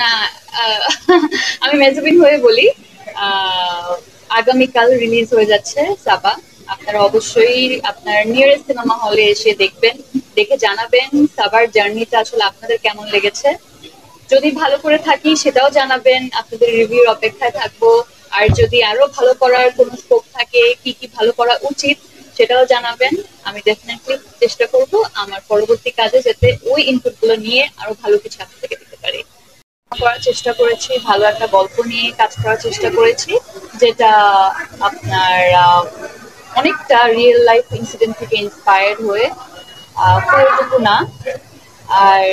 না, আহ, আমি মেজাবিন হয়ে বলি। আহ, আগামীকাল রিলিজ হয়ে যাচ্ছে সাবা। আপনারা অবশ্যই আপনার নিয়ারেস্ট সিনেমা হলে এসে দেখবেন, দেখে জানাবেন সাবার জার্নিটা আসলে আপনাদের কেমন লেগেছে। যদি ভালো করে থাকি সেটাও জানাবেন, আপনাদের রিভিউর অপেক্ষায় থাকবো। আর যদি আরো ভালো করার কোনো স্কোপ থাকে, কি কি ভালো করা উচিত সেটাও জানাবেন। আমি ডেফিনেটলি চেষ্টা করব আমার পরবর্তী কাজে যাতে ওই ইনপুট গুলো নিয়ে আরো ভালো কিছু আপনাদেরকে দিতে পারি। করার চেষ্টা করেছি, ভালো একটা গল্প নিয়ে কাজ করার চেষ্টা করেছি, যেটা আপনার অনেকটা রিয়েল লাইফ ইনসিডেন্ট থেকে ইন্সপায়ার্ড হয়ে, পুরোটুকু না। আর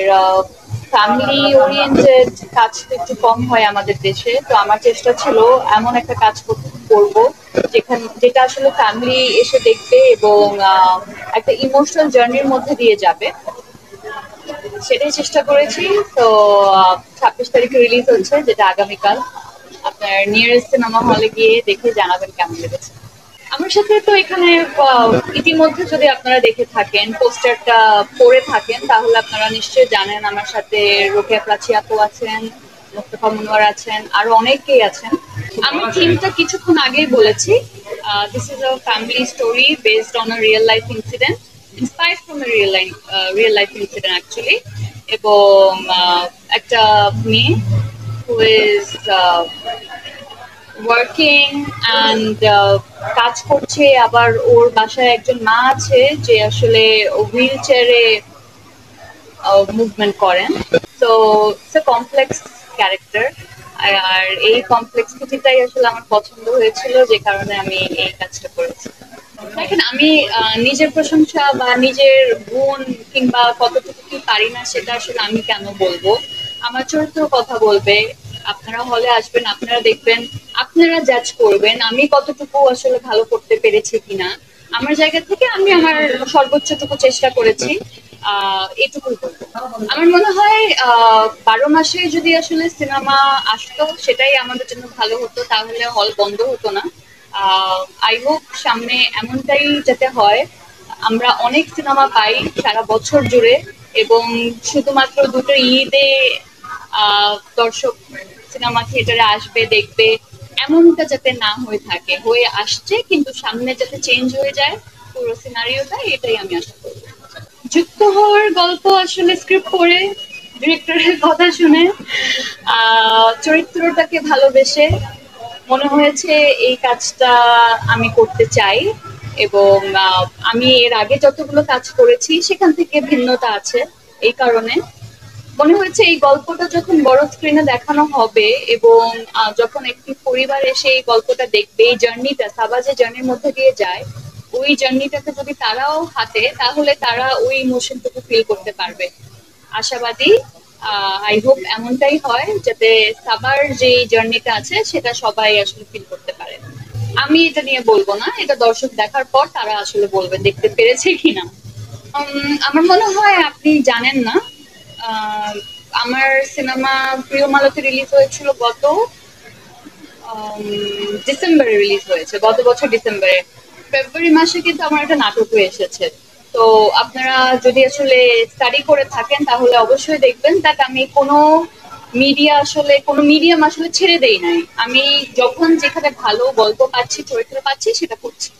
ফ্যামিলি ওরিয়েন্টেড কাজ তো একটু কম হয় আমাদের দেশে, তো আমার চেষ্টা ছিল এমন একটা কাজ করব যেটা আসলে ফ্যামিলি এসে দেখবে এবং একটা ইমোশনাল জার্নির মধ্যে দিয়ে যাবে, সেটাই চেষ্টা করেছি। তো 26 তারিখে রিলিজ হচ্ছে, যেটা আগামীকাল। আপনার নিয়ারেস্ট সিনেমা হলে গিয়ে দেখে জানাবেন কেমন লেগেছে। আমার সাথে তো এখানে ইতিমধ্যে যদি আপনারা দেখে থাকেন, পোস্টারটা পড়ে থাকেন, তাহলে আপনারা নিশ্চয়ই জানেন আমার সাথে রোকেয়া প্রাচী আপু আছেন, মোস্তফা মনোয়ার আছেন, আরো অনেকেই আছেন। আমি থিমটা কিছুক্ষণ আগেই বলেছি। This is a family story based on a real life incident, inspired from a real life incident actually. এবং একটা মেয়ে হু ইজ ওয়ার্কিং অ্যান্ড কাজ করছে, আবার ওর বাসায় একজন মা আছে যে আসলে হুইল চেয়ারে মুভমেন্ট করেন। তো ইটস এ কমপ্লেক্স ক্যারেক্টার। আর এই কমপ্লেক্সিটিটাই আসলে আমার পছন্দ হয়েছিল, যে কারণে আমি এই কাজটা করেছি। দেখেন, আমি নিজের প্রশংসা বা নিজের গুণ কিংবা কতটুকু কি পারি না সেটা আসলে আমি কেন বলবো। আমার চরিত্র কথা বলবে। আপনারা হলে আসবেন, আপনারা দেখবেন, আপনারা জাজ করবেন আমি কতটুকু আসলে ভালো করতে পেরেছি কিনা। আমার জায়গা থেকে আমি আমার সর্বোচ্চটুকু চেষ্টা করেছি, এটুকুই বলবো। আমার মনে হয় 12 মাসে যদি আসলে সিনেমা আসতো সেটাই আমাদের জন্য ভালো হতো, তাহলে হল বন্ধ হতো না। আই হোপ সামনে এমনটাই যাতে হয়, আমরা অনেক সিনেমা পাই সারা বছর জুড়ে, এবং শুধুমাত্র দুটো ঈদে দর্শক সিনেমা থিয়েটারে আসবে দেখবে, এমনটা যাতে না হয়ে থাকে। হয়ে আসছে, কিন্তু সামনে যাতে চেঞ্জ হয়ে যায় পুরো সিনারিওটা, এটাই আমি আশা করি। যুক্ত হওয়ার গল্প আসলে স্ক্রিপ্ট পড়ে, ডিরেক্টরের কথা শুনে, চরিত্রটাকে ভালোবেসে মনে হয়েছে এই কাজটা আমি করতে চাই। এবং আমি এর আগে যতগুলো কাজ করেছি সেখান থেকে ভিন্নতা আছে, এই কারণে মনে হয়েছে এই গল্পটা যখন বড় স্ক্রিনে দেখানো হবে এবং যখন একটি পরিবার এসে এই গল্পটা দেখবে, এই জার্নিটা সাবা যে জার্নির মধ্যে দিয়ে যায়, ওই জার্নিটাকে যদি তারাও হাতে, তাহলে তারা ওই ইমোশনটুকু ফিল করতে পারবে। আশাবাদী। আই হোপ এমনটাই হয়, যাতে সাবার যে জার্নিটা আছে সেটা সবাই আসলে ফিল করতে পারে। আমি এটা নিয়ে বলবো না, এটা দর্শক দেখার পর তারা আসলে বলবে দেখতে পেরেছে কিনা। আমার মনে হয় আপনি জানেন না। আহ, আমার সিনেমা প্রিয় মালতী রিলিজ হয়েছিল গত ডিসেম্বরে, রিলিজ হয়েছে গত বছর ডিসেম্বরে। ফেব্রুয়ারি মাসে কিন্তু আমার একটা নাটক হয়ে এসেছে। তো আপনারা যদি আসলে স্টাডি করে থাকেন তাহলে অবশ্যই দেখবেন দ্যাট আমি কোনো মিডিয়াম আসলে ছেড়ে দেই নাই। আমি যখন যেখানে ভালো গল্প পাচ্ছি, চরিত্র পাচ্ছি, সেটা করছি।